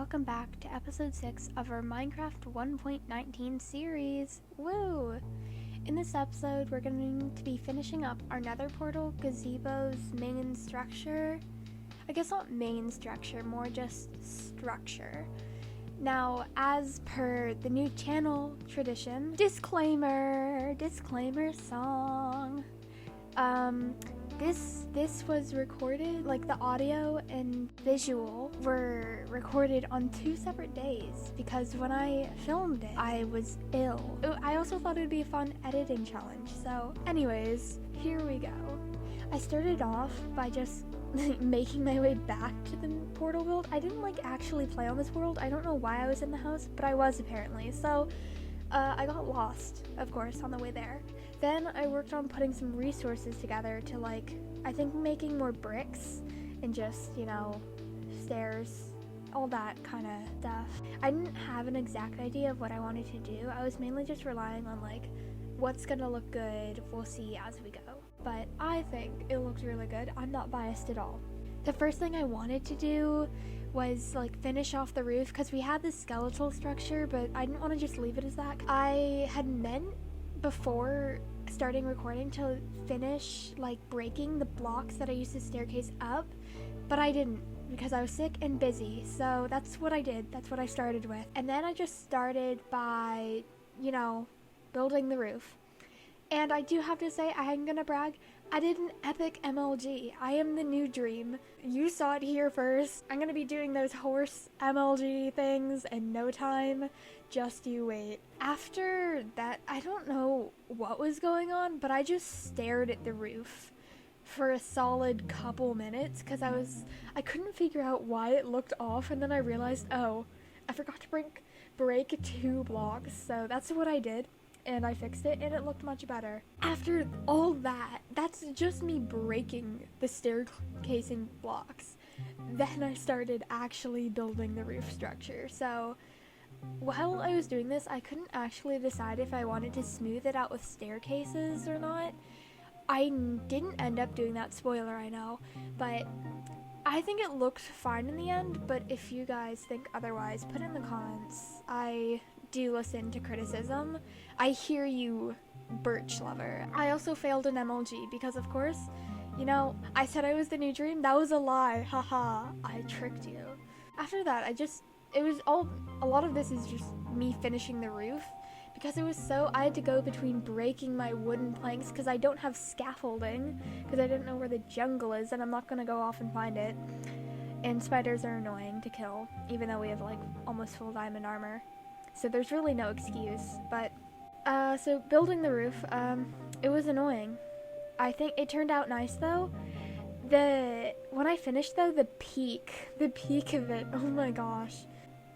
welcome back to episode 6 of our Minecraft 1.19 series. Woo! In this episode, we're going to be finishing up our Nether portal, Gazebo's main structure. I guess not main structure, more just structure. Now, as per the new channel tradition, disclaimer song. This was recorded, like the audio and visual were recorded on 2 separate days because when I filmed it, I was ill. I also thought it would be a fun editing challenge, so anyways, here we go. I started off by just making my way back to the portal world. I didn't actually play on this world. I don't know why I was in the house, but I was apparently, so I got lost, of course, on the way there. Then I worked on putting some resources together to I think making more bricks and just, stairs, all that kind of stuff. I didn't have an exact idea of what I wanted to do. I was mainly just relying on what's gonna look good. We'll see as we go. But I think it looks really good. I'm not biased at all. The first thing I wanted to do was finish off the roof because we had this skeletal structure, but I didn't want to just leave it as that. I had meant before starting recording to finish breaking the blocks that I used to staircase up, but I didn't because I was sick and busy. So that's what I did. That's what I started with. And then I just started by, building the roof. And I do have to say, I am gonna brag, I did an epic MLG. I am the new dream. You saw it here first. I'm gonna be doing those horse MLG things in no time. Just you wait. After that, I don't know what was going on, but I just stared at the roof for a solid couple minutes because I couldn't figure out why it looked off, and then I realized, oh, I forgot to break 2 blocks, so that's what I did. And I fixed it, and it looked much better. After all that, that's just me breaking the staircasing blocks. Then I started actually building the roof structure. So while I was doing this, I couldn't actually decide if I wanted to smooth it out with staircases or not. I didn't end up doing that, spoiler, I know, but I think it looked fine in the end. But if you guys think otherwise, put in the comments. I do listen to criticism. I hear you, birch lover. I also failed an MLG because, of course, I said I was the new dream. That was a lie. Haha, I tricked you. After that, a lot of this is just me finishing the roof because I had to go between breaking my wooden planks because I don't have scaffolding because I didn't know where the jungle is and I'm not gonna go off and find it. And spiders are annoying to kill, even though we have almost full diamond armor. So there's really no excuse, but, so building the roof, it was annoying. I think it turned out nice though. When I finished though, the peak of it, oh my gosh.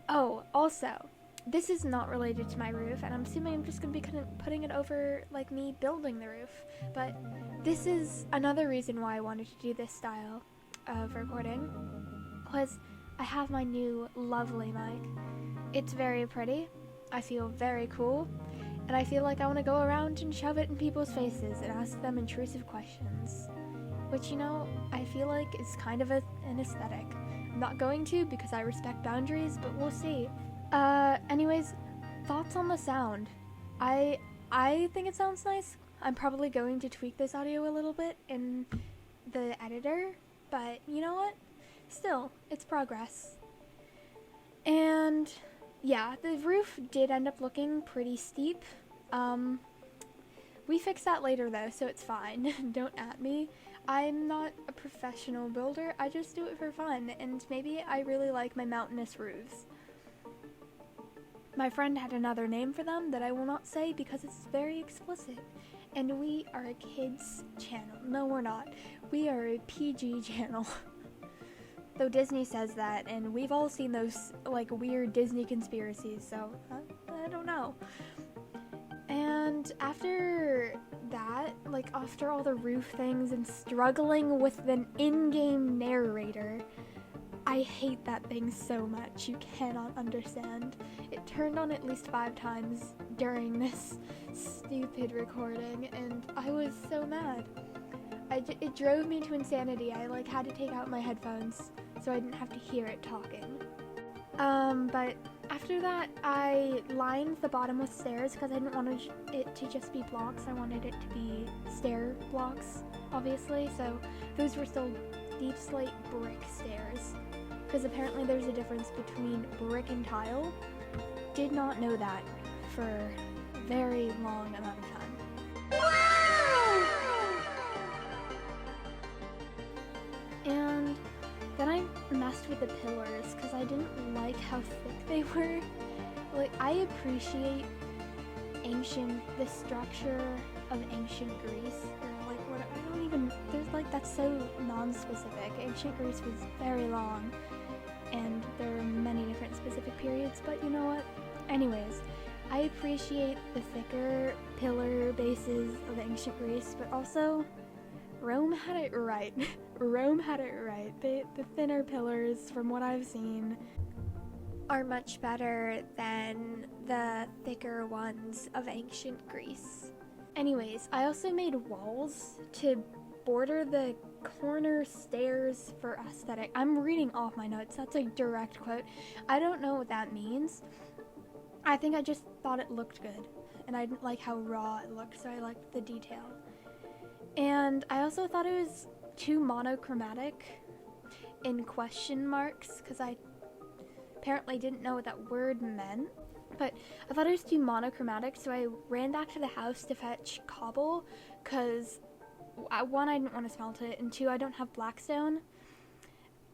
Oh, also, this is not related to my roof, and I'm assuming I'm just gonna be putting it over me building the roof, but this is another reason why I wanted to do this style of recording, was I have my new lovely mic. It's very pretty, I feel very cool, and I feel like I want to go around and shove it in people's faces and ask them intrusive questions. Which, I feel like is kind of an aesthetic. I'm not going to because I respect boundaries, but we'll see. Anyways, thoughts on the sound. I think it sounds nice. I'm probably going to tweak this audio a little bit in the editor, but you know what? Still, it's progress. And yeah, the roof did end up looking pretty steep. We fixed that later though, so it's fine. Don't at me. I'm not a professional builder, I just do it for fun, and maybe I really like my mountainous roofs. My friend had another name for them that I will not say because it's very explicit. And we are a kids channel. No, we're not. We are a PG channel. Though Disney says that, and we've all seen those, weird Disney conspiracies, so, I don't know. And after that, after all the roof things and struggling with an in-game narrator, I hate that thing so much, you cannot understand. It turned on at least 5 times during this stupid recording, and I was so mad. It drove me to insanity. I had to take out my headphones so I didn't have to hear it talking. But after that, I lined the bottom with stairs because I didn't want it to just be blocks. I wanted it to be stair blocks, obviously. So those were still deep slate brick stairs, because apparently there's a difference between brick and tile. Did not know that for a very long amount of time. Wow! And then I messed with the pillars because I didn't like how thick they were. Like, I appreciate the structure of ancient Greece, or like what, I don't even, there's like, that's so non-specific. Ancient Greece was very long, and there are many different specific periods, but you know what? Anyways, I appreciate the thicker pillar bases of ancient Greece, but also Rome had it right. Rome had it right. The thinner pillars, from what I've seen, are much better than the thicker ones of ancient Greece. Anyways, I also made walls to border the corner stairs for aesthetic. I'm reading off my notes. That's a direct quote. I don't know what that means. I think I just thought it looked good, and I didn't like how raw it looked, so I liked the detail. And I also thought it was too monochromatic in question marks, because I apparently didn't know what that word meant. But I thought it was too monochromatic, so I ran back to the house to fetch cobble, because one, I didn't want to smelt it, and two, I don't have blackstone.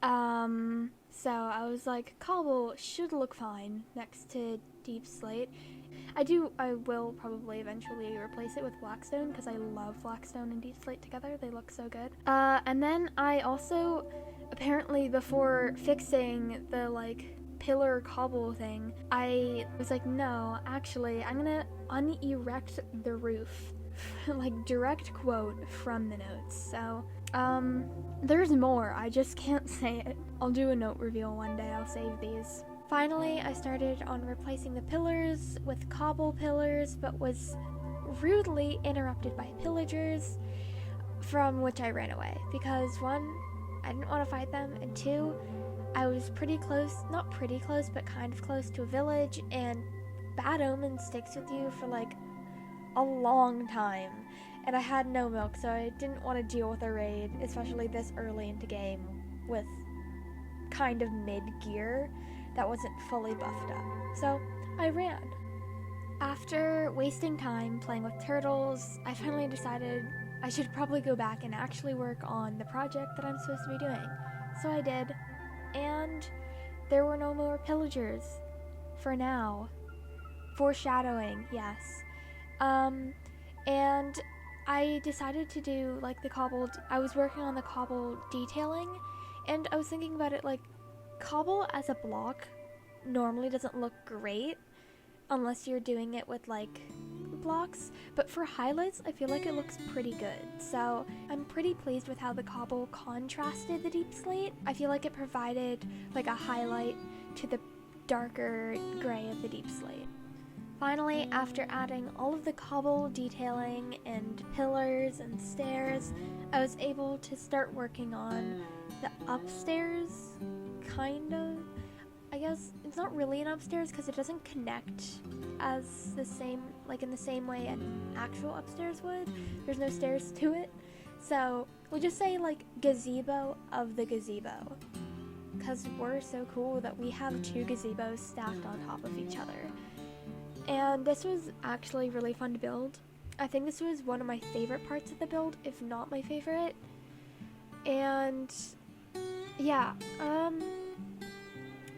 So I was like, cobble should look fine next to deep slate. I will probably eventually replace it with blackstone, because I love blackstone and deep slate together. They look so good. And then I also, apparently before fixing the like pillar cobble thing, I was like, no, actually, I'm gonna unerect the roof. Like, direct quote from the notes. So, there's more. I just can't say it. I'll do a note reveal one day. I'll save these. Finally, I started on replacing the pillars with cobble pillars, but was rudely interrupted by pillagers, from which I ran away. Because one, I didn't want to fight them, and two, I was pretty close, not pretty close, but kind of close to a village, and bad omen sticks with you for like a long time, and I had no milk, so I didn't want to deal with a raid, especially this early into game, with kind of mid-gear that wasn't fully buffed up. So I ran. After wasting time playing with turtles, I finally decided I should probably go back and actually work on the project that I'm supposed to be doing. So I did, and there were no more pillagers. For now. Foreshadowing, yes. And I decided to do like the cobbled, I was working on the cobble detailing, and I was thinking about it, like, cobble as a block normally doesn't look great unless you're doing it with like blocks, but for highlights I feel like it looks pretty good. So I'm pretty pleased with how the cobble contrasted the deep slate. I feel like it provided like a highlight to the darker gray of the deep slate. Finally, after adding all of the cobble detailing and pillars and stairs, I was able to start working on the upstairs, kind of. I guess it's not really an upstairs because it doesn't connect as the same, like in the same way an actual upstairs would. There's no stairs to it. So we'll just say like gazebo of the gazebo, because we're so cool that we have two gazebos stacked on top of each other. And this was actually really fun to build. I think this was one of my favorite parts of the build, if not my favorite. And yeah,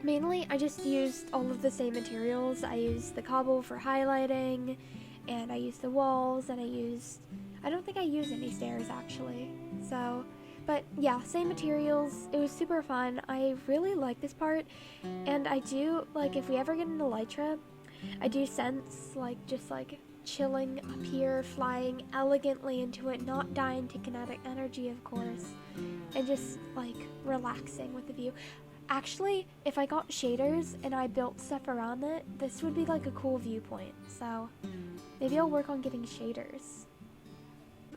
mainly I just used all of the same materials. I used the cobble for highlighting, and I used the walls, and I don't think I used any stairs actually. So, but yeah, same materials. It was super fun. I really like this part, and I do, like, if we ever get into Elytra, I do sense, like, just, like, chilling up here, flying elegantly into it, not dying to kinetic energy, of course, and just, like, relaxing with the view. Actually, if I got shaders and I built stuff around it, this would be, like, a cool viewpoint, so maybe I'll work on getting shaders.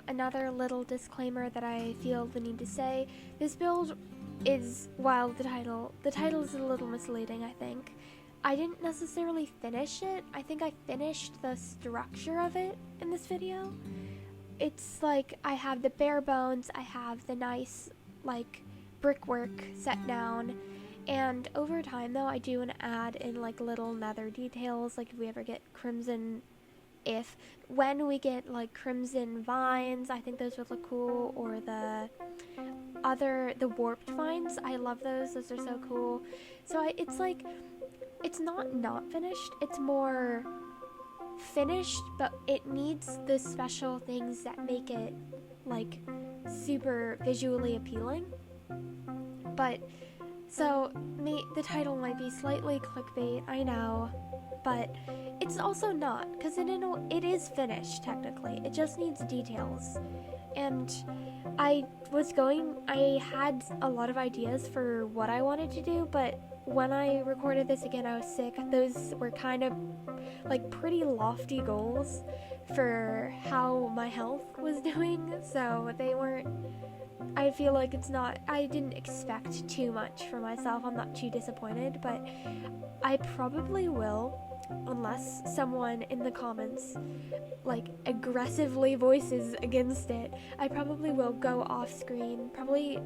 Another little disclaimer that I feel the need to say, this build is, while the title is a little misleading, I think. I didn't necessarily finish it. I think I finished the structure of it in this video. It's like I have the bare bones, I have the nice like brickwork set down, and over time though I do want to add in like little nether details, like if we ever get when we get like crimson vines, I think those would look cool, or the warped vines. I love those are so cool. So it's like, it's not finished, it's more finished, but it needs the special things that make it like super visually appealing. But so the title might be slightly clickbait, I know, but it's also not, because it is finished technically. It just needs details. And I had a lot of ideas for what I wanted to do, but when I recorded this again, I was sick. Those were kind of like pretty lofty goals for how my health was doing, so they weren't, I feel like I didn't expect too much for myself. I'm not too disappointed, but I probably will, unless someone in the comments like aggressively voices against it, I probably will go off screen, probably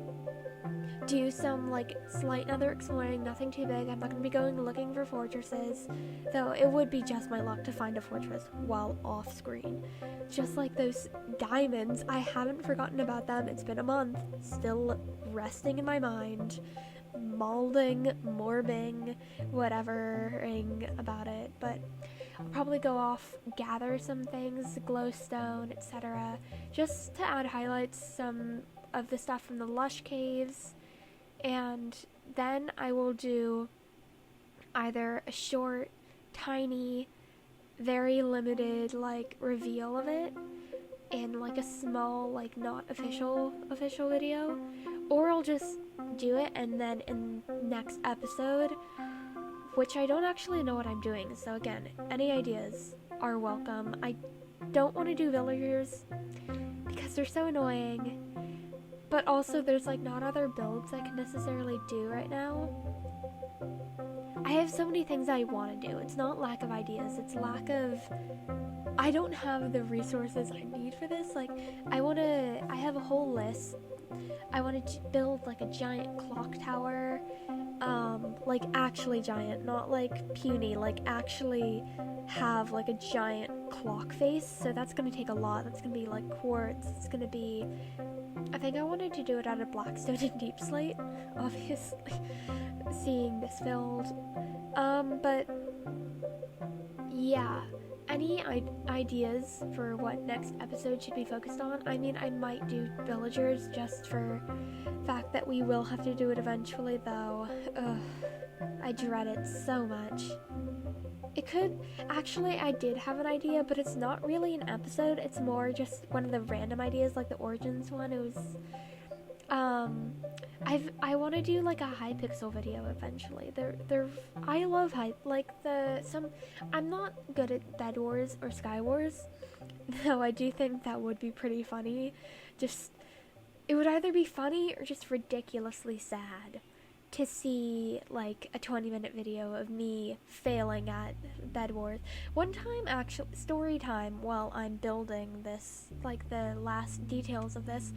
do some like slight nether exploring, nothing too big. I'm not going to be going looking for fortresses, though it would be just my luck to find a fortress while off screen. Just like those diamonds, I haven't forgotten about them. It's been a month, still resting in my mind, morbing, whatevering about it. But I'll probably go off, gather some things, glowstone, etc., just to add highlights, some of the stuff from the lush caves. And then I will do either a short, tiny, very limited like reveal of it in like a small, like not official video, or I'll just do it and then in next episode, which I don't actually know what I'm doing. So again, any ideas are welcome. I don't want to do villagers because they're so annoying. But also, there's like not other builds I can necessarily do right now. I have so many things I want to do. It's not lack of ideas, it's lack of, I don't have the resources I need for this. Like, I have a whole list. I wanted to build like a giant clock tower, like actually giant, not like puny, like actually have like a giant clock face. So that's gonna take a lot. That's gonna be like quartz, it's gonna be, I think I wanted to do it out of blackstone and deep slate, obviously, seeing this build. But yeah, any ideas for what next episode should be focused on? I mean, I might do villagers just for the fact that we will have to do it eventually, though. Ugh, I dread it so much. It could, actually, I did have an idea, but it's not really an episode, it's more just one of the random ideas, like the origins one. It was, I want to do like a high pixel video eventually. I love I'm not good at Bed Wars or Sky Wars, though I do think that would be pretty funny. Just, it would either be funny or just ridiculously sad to see like a 20-minute video of me failing at Bed Wars. One time, actually, story time while I'm building this, like the last details of this,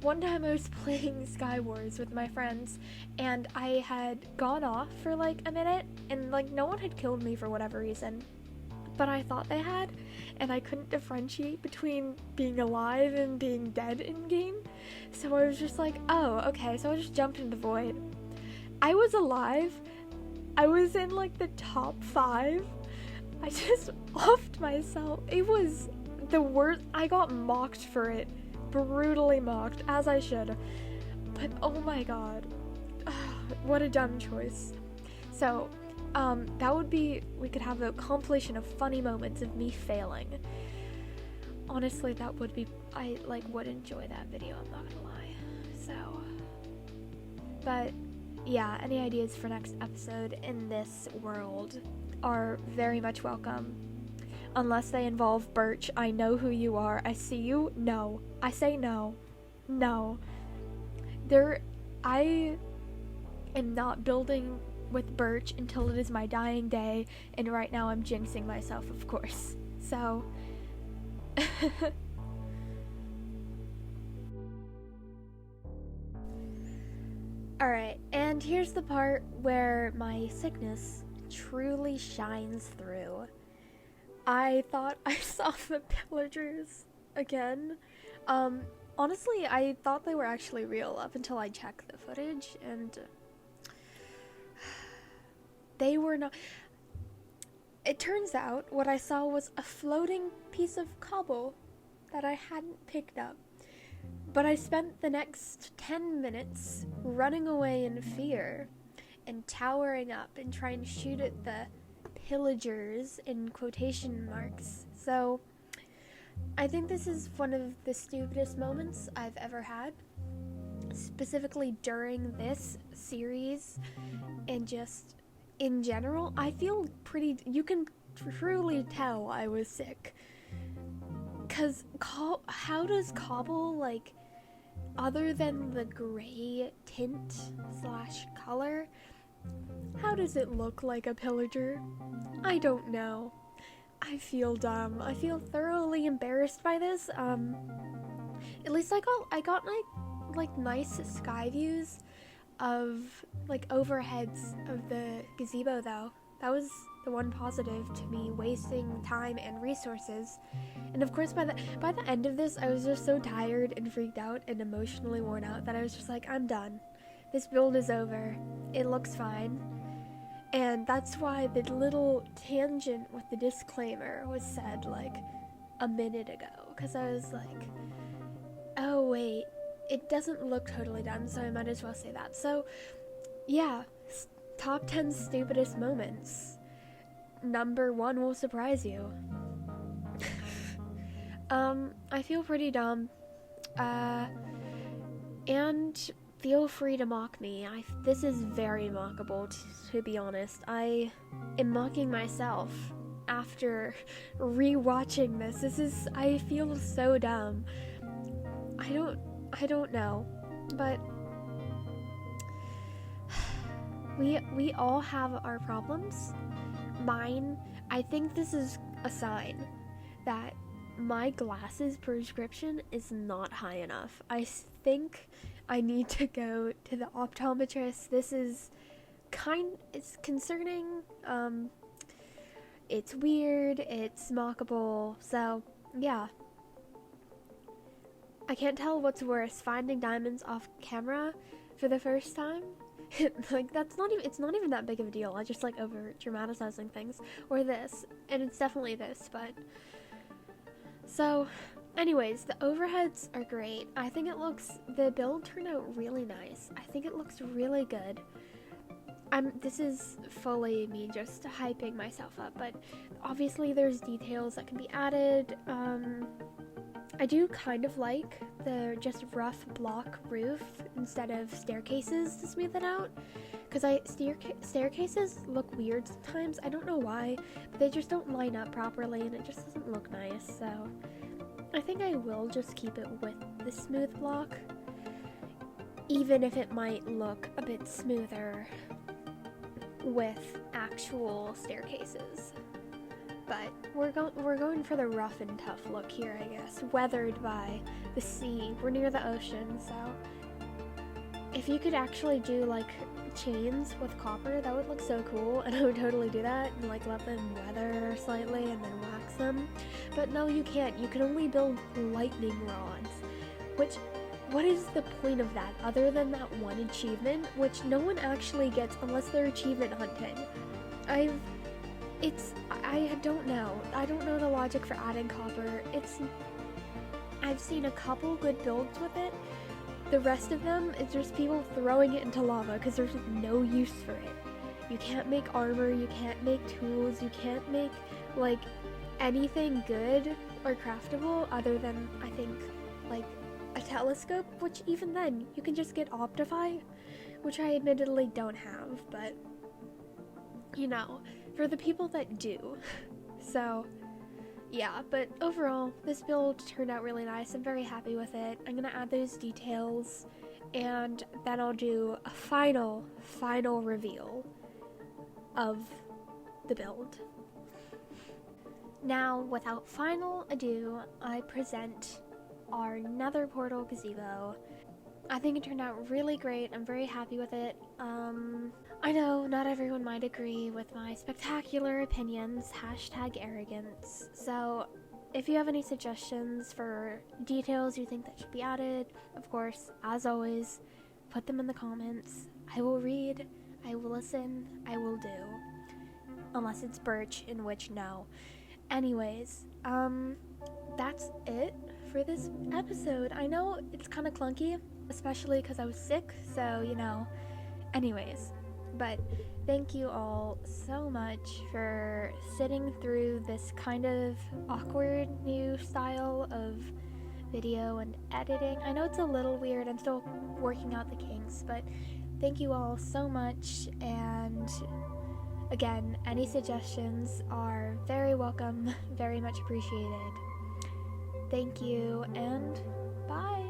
one time I was playing Sky Wars with my friends, and I had gone off for like a minute, and like no one had killed me for whatever reason, but I thought they had, and I couldn't differentiate between being alive and being dead in game. So I was just like, oh, okay, so I just jumped into the void. I was alive. I was in like the top 5. I just offed myself. It was the worst. I got mocked for it. Brutally mocked, as I should. But oh my god. What a dumb choice. So, that would be, we could have a compilation of funny moments of me failing. Honestly, that would be, I would enjoy that video, I'm not gonna lie. So, but yeah, any ideas for next episode in this world are very much welcome. unless they involve birch. I know who you are. I see you. No. I say no. No. I am not building with birch until it is my dying day, and right now I'm jinxing myself, of course. So... Alright, and here's the part where my sickness truly shines through. I thought I saw the pillagers again. Honestly, I thought they were actually real up until I checked the footage, and they were not. It turns out what I saw was a floating piece of cobble that I hadn't picked up. But I spent the next 10 minutes running away in fear and towering up and trying to shoot at the pillagers in quotation marks. So I think this is one of the stupidest moments I've ever had, specifically during this series and just in general. I feel pretty, you can truly tell I was sick. Because how does cobble, like, other than the gray tint / color, how does it look like a pillager? I don't know. I feel dumb. I feel thoroughly embarrassed by this. At least I got like nice sky views of like overheads of the gazebo though. That was the one positive to me wasting time and resources. And of course by the end of this I was just so tired and freaked out and emotionally worn out that I was just like, I'm done. This build is over. It looks fine. And that's why the little tangent with the disclaimer was said like a minute ago, because I was like, oh wait, it doesn't look totally done, so I might as well say that. So yeah, top 10 stupidest moments. Number 1 will surprise you. I feel pretty dumb. And feel free to mock me. This is very mockable, to be honest. I am mocking myself after rewatching this. I feel so dumb. I don't know, but we all have our problems. Mine, I think this is a sign that my glasses prescription is not high enough. I think I need to go to the optometrist. This is it's concerning. It's weird, it's mockable, so yeah. I can't tell what's worse, finding diamonds off camera for the first time. Like, it's not even that big of a deal. I just like over dramatizing things. Or this, and it's definitely this, but so anyways, the overheads are great. I think the build turned out really nice. I think it looks really good. This is fully me just hyping myself up, but obviously there's details that can be added. I do kind of like the just rough block roof instead of staircases to smooth it out, because staircases look weird sometimes. I don't know why, but they just don't line up properly and it just doesn't look nice, so I think I will just keep it with the smooth block, even if it might look a bit smoother with actual staircases. But we're going for the rough and tough look here, I guess. Weathered by the sea. We're near the ocean, so if you could actually do like chains with copper, that would look so cool, and I would totally do that and like let them weather slightly and then wax them. But no, you can't. You can only build lightning rods, which, what is the point of that other than that one achievement, which no one actually gets unless they're achievement hunting? I don't know. I don't know the logic for adding copper. I've seen a couple good builds with it. The rest of them is just people throwing it into lava because there's no use for it. You can't make armor, you can't make tools, you can't make like anything good or craftable other than, I think, like a telescope, which even then you can just get Optify, which I admittedly don't have, but you know, for the people that do. So Yeah, but overall, this build turned out really nice. I'm very happy with it. I'm gonna add those details, and then I'll do a final reveal of the build. Now, without final ado, I present our Nether portal gazebo. I think it turned out really great. I'm very happy with it. I know not everyone might agree with my spectacular opinions, #arrogance. So if you have any suggestions for details you think that should be added, of course, as always, put them in the comments. I will read, I will listen, I will do. Unless it's birch, in which no. Anyways, that's it for this episode. I know it's kind of clunky, especially because I was sick, so, you know. Anyways, but thank you all so much for sitting through this kind of awkward new style of video and editing. I know it's a little weird, I'm still working out the kinks, but thank you all so much, and again, any suggestions are very welcome, very much appreciated. Thank you, and bye!